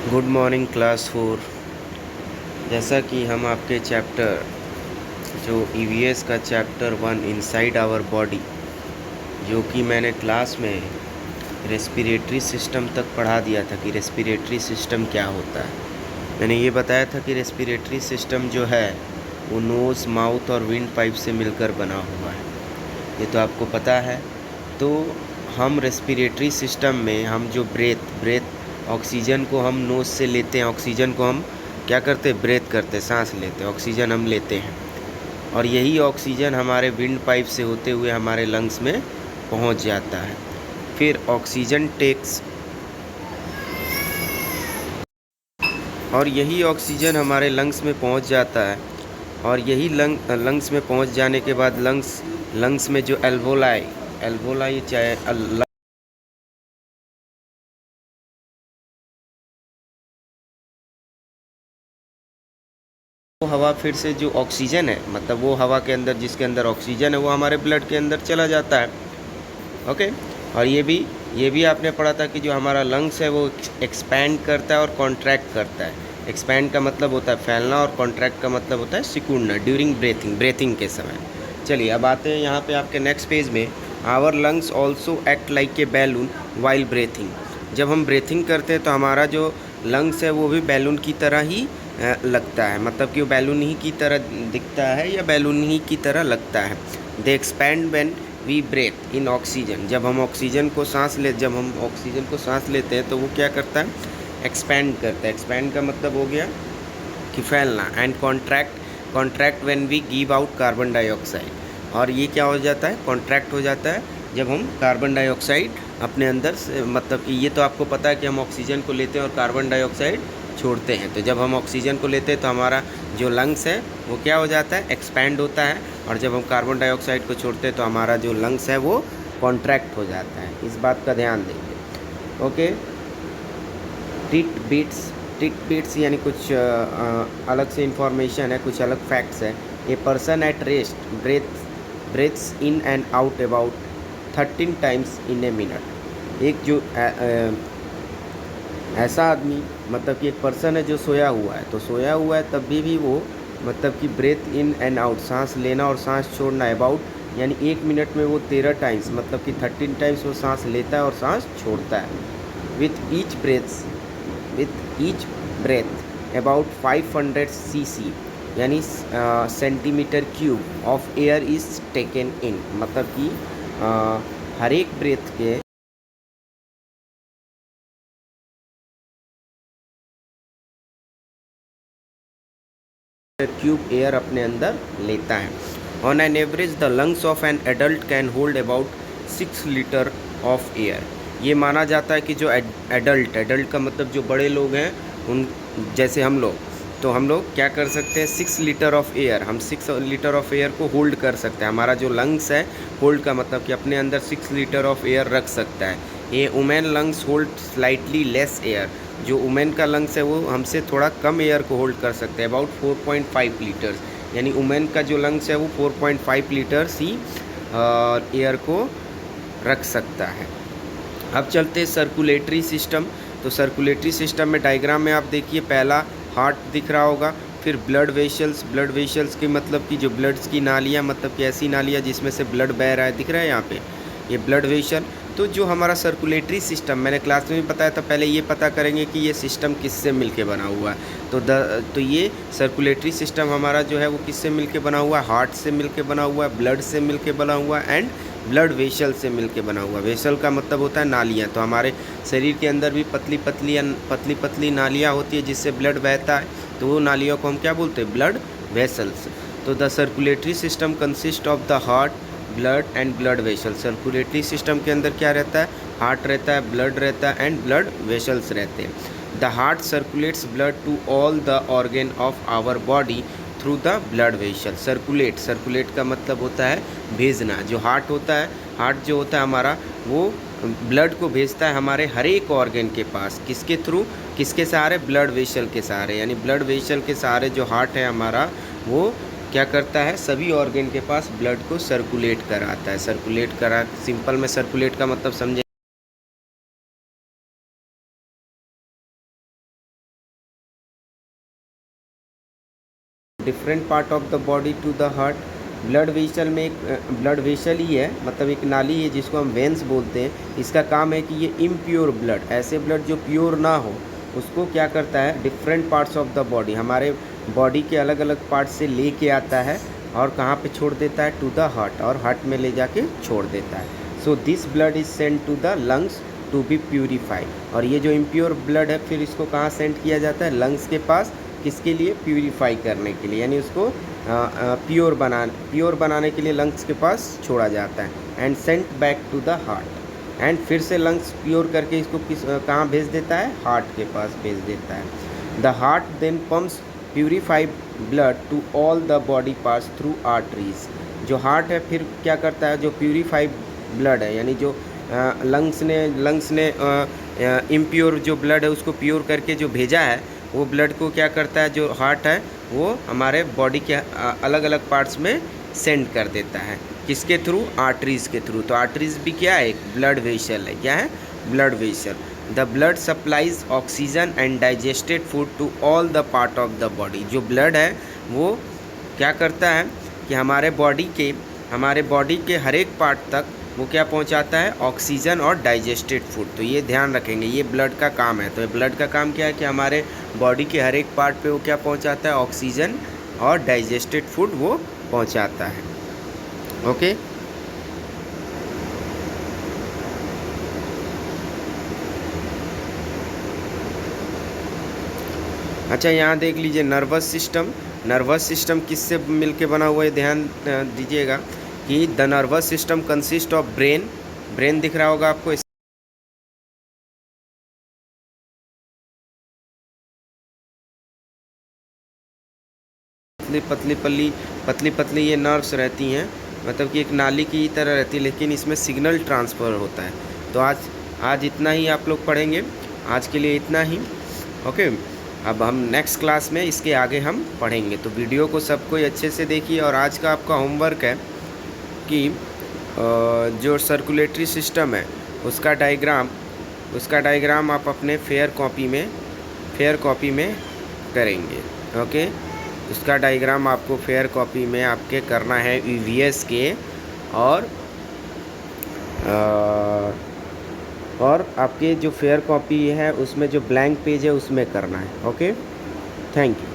Good morning class 4। जैसा कि हम आपके चैप्टर जो ईवीएस का चैप्टर 1 इनसाइड आवर बॉडी, जो कि मैंने क्लास में रेस्पिरेटरी सिस्टम तक पढ़ा दिया था कि रेस्पिरेटरी सिस्टम क्या होता है। मैंने ये बताया था कि रेस्पिरेटरी सिस्टम जो है वो नोज़, माउथ और विंड पाइप से मिलकर बना हुआ है। ये तो आपको पता है। तो हम रेस्पिरेटरी सिस्टम में हम जो ब्रेथ ऑक्सीजन को हम नोज़ से लेते हैं, ऑक्सीजन को हम क्या करते हैं, ब्रेथ करते, सांस लेते हैं, ऑक्सीजन हम लेते हैं। और यही ऑक्सीजन हमारे विंड पाइप से होते हुए हमारे लंग्स में पहुंच जाता है। फिर ऑक्सीजन टेक्स और यही ऑक्सीजन हमारे लंग्स में पहुंच जाता है। और यही लंग्स में पहुंच जाने के बाद लंग्स में जो एल्वोलाई चाहे वो हवा फिर से जो ऑक्सीजन है, मतलब वो हवा के अंदर जिसके अंदर ऑक्सीजन है वो हमारे ब्लड के अंदर चला जाता है। ओके। और ये भी आपने पढ़ा था कि जो हमारा लंग्स है वो एक्सपैंड करता है और कॉन्ट्रैक्ट करता है। एक्सपैंड का मतलब होता है फैलना और कॉन्ट्रैक्ट का मतलब होता है सिकुड़ना ड्यूरिंग ब्रेथिंग के समय। चलिए अब आते हैं यहाँ पे आपके नेक्स्ट पेज में। Our lungs also act like a balloon while breathing. जब हम ब्रेथिंग करते हैं तो हमारा जो लंग्स है वो भी बैलून की तरह ही लगता है, मतलब कि वो बैलून ही की तरह दिखता है या बैलून ही की तरह लगता है। They expand when we breathe in oxygen. जब हम ऑक्सीजन को सांस लेते हैं तो वो क्या करता है, एक्सपैंड करता है। एक्सपैंड का मतलब हो गया कि फैलना। And contract when we give out carbon dioxide. और ये क्या हो जाता है, कॉन्ट्रैक्ट हो जाता है जब हम कार्बन डाइऑक्साइड अपने अंदर से, मतलब कि ये तो आपको पता है कि हम ऑक्सीजन को लेते हैं और कार्बन डाइऑक्साइड छोड़ते हैं। तो जब हम ऑक्सीजन को लेते हैं तो हमारा जो लंग्स है वो क्या हो जाता है, एक्सपैंड होता है। और जब हम कार्बन डाइऑक्साइड को छोड़ते हैं तो हमारा जो लंग्स है वो कॉन्ट्रैक्ट हो जाता है। इस बात का ध्यान देंगे। ओके। टिट बीट्स यानी कुछ अलग से इंफॉर्मेशन है, कुछ अलग फैक्ट्स है। A person at rest breaths in and out about 13 times in a minute. एक जो ऐसा आदमी, मतलब कि एक पर्सन है जो सोया हुआ है, तो सोया हुआ है तब भी वो मतलब कि ब्रेथ इन एंड आउट, सांस लेना और सांस छोड़ना अबाउट यानी 1 मिनट में वो 13 टाइम्स, मतलब कि 13 टाइम्स वो सांस लेता है और सांस छोड़ता है। With each breath about 500 cc यानी centimetre cube of air is taken in, मतलब कि हर एक ब्रेथ के क्यूब एयर अपने अंदर लेता है। On an average the lungs of an adult can hold about 6 litre of air. ये माना जाता है कि जो एडल्ट का मतलब जो बड़े लोग हैं, उन जैसे हम लोग, तो हम लोग क्या कर सकते हैं, 6 लीटर ऑफ एयर, हम 6 लीटर ऑफ एयर को होल्ड कर सकते हैं। हमारा जो लंग्स है, होल्ड का मतलब कि अपने अंदर 6 लीटर ऑफ एयर रख सकता है। ये women lungs hold slightly less air. जो वुमेन का लंग्स है वो हमसे थोड़ा कम एयर को होल्ड कर सकते हैं, अबाउट 4.5 लीटर्स। यानी वुमेन का जो लंग्स है वो 4.5 लीटर्स ही एयर को रख सकता है। अब चलते हैं सर्कुलेटरी सिस्टम। तो सर्कुलेटरी सिस्टम में डायग्राम में आप देखिए, पहला हार्ट दिख रहा होगा, फिर ब्लड वेसल्स के मतलब कि जो ब्लड्स की नालियाँ, मतलब कि ऐसी नालियाँ जिसमें से ब्लड बह रहा है, दिख रहा है यहाँ पे, ये ब्लड वेसल। तो जो हमारा सर्कुलेटरी सिस्टम, मैंने क्लास में भी बताया था, पहले ये पता करेंगे कि ये सिस्टम किससे मिलके बना हुआ है। तो ये सर्कुलेटरी सिस्टम हमारा जो है वो किससे मिलके बना हुआ है, हार्ट से मिलके बना हुआ है, ब्लड से मिलके बना हुआ है एंड ब्लड वेसल से मिलके बना हुआ। वेसल का मतलब होता है नालियाँ। तो हमारे शरीर के अंदर भी पतली पतली नालियाँ होती है जिससे ब्लड बहता है, तो वो नालियों को हम क्या बोलते हैं, ब्लड वेसल्स। तो the circulatory system consist of the heart, blood and blood vessel. Circulatory system के अंदर क्या रहता है, हार्ट रहता है, ब्लड रहता है एंड ब्लड वेसल्स रहते हैं। The heart circulates blood to all the organ of our body through the blood vessel. Circulate का मतलब होता है भेजना। जो हार्ट होता है, हार्ट जो होता है हमारा, वो ब्लड को भेजता है हमारे हर एक ऑर्गन के पास। किसके थ्रू, किसके सहारे, ब्लड वेसल के सहारे। यानी ब्लड वेसल के सहारे जो हार्ट है हमारा, वो क्या करता है, सभी ऑर्गन के पास ब्लड को सर्कुलेट कराता है। सिंपल में सर्कुलेट का मतलब समझे। Different part of the body to the heart. Blood vessel में एक ब्लड वेसल ही है, मतलब एक नाली है जिसको हम वेंस बोलते हैं। इसका काम है कि ये इम्प्योर ब्लड, ऐसे ब्लड जो प्योर ना हो, उसको क्या करता है, different parts of the body, हमारे बॉडी के अलग अलग पार्ट से लेके आता है और कहाँ पे छोड़ देता है, टू द हार्ट, और हार्ट में ले जाके छोड़ देता है। So this blood is send to the lungs to be purified. और ये जो इम्प्योर ब्लड है फिर इसको कहाँ सेंड किया जाता है, लंग्स के पास, किसके लिए, प्यूरीफाई करने के लिए, यानी उसको प्योर बनाने के लिए लंग्स के पास छोड़ा जाता है। And sent back to the heart, and फिर से लंग्स प्योर करके इसको कहाँ भेज देता है, हार्ट के पास भेज देता है। The heart then pumps purified blood to all the body parts through arteries. जो हार्ट है फिर क्या करता है, जो प्यूरीफाइड ब्लड है, यानी जो लंग्स ने इम्प्योर जो ब्लड है उसको प्योर करके जो भेजा है, वो ब्लड को क्या करता है, जो हार्ट है वो हमारे बॉडी के अलग अलग पार्ट्स में सेंड कर देता है। किसके थ्रू, आर्टरीज़ के थ्रू। तो आर्टरीज़ भी क्या है, एक ब्लड वेसल है। क्या है, blood vessel. The blood supplies oxygen and digested food to all the part of the body. जो ब्लड है वो क्या करता है कि हमारे बॉडी के हर एक पार्ट तक वो क्या पहुंचाता है, ऑक्सीजन और डाइजेस्टेड फूड। तो ये ध्यान रखेंगे, ये ब्लड का काम है। तो ब्लड का काम क्या है कि हमारे बॉडी के हर एक पार्ट पे वो क्या पहुंचाता है, ऑक्सीजन और डाइजेस्टेड फूड वो पहुंचाता है। ओके, अच्छा यहाँ देख लीजिए नर्वस सिस्टम किससे मिलके बना हुआ है, ध्यान दीजिएगा कि the nervous system consist of brain दिख रहा होगा आपको, पतली पतली ये नर्व्स रहती हैं, मतलब कि एक नाली की तरह रहती है, लेकिन इसमें सिग्नल ट्रांसफ़र होता है। तो आज इतना ही आप लोग पढ़ेंगे, आज के लिए इतना ही। ओके, अब हम नेक्स्ट क्लास में इसके आगे हम पढ़ेंगे। तो वीडियो को सबको अच्छे से देखिए। और आज का आपका होमवर्क है कि जो सर्कुलेटरी सिस्टम है उसका डायग्राम आप अपने फेयर कॉपी में करेंगे। ओके, उसका डायग्राम आपको फेयर कॉपी में आपके करना है ईवीएस के, और आपके जो फेयर कॉपी है उसमें जो ब्लैंक पेज है उसमें करना है। Okay, thank you.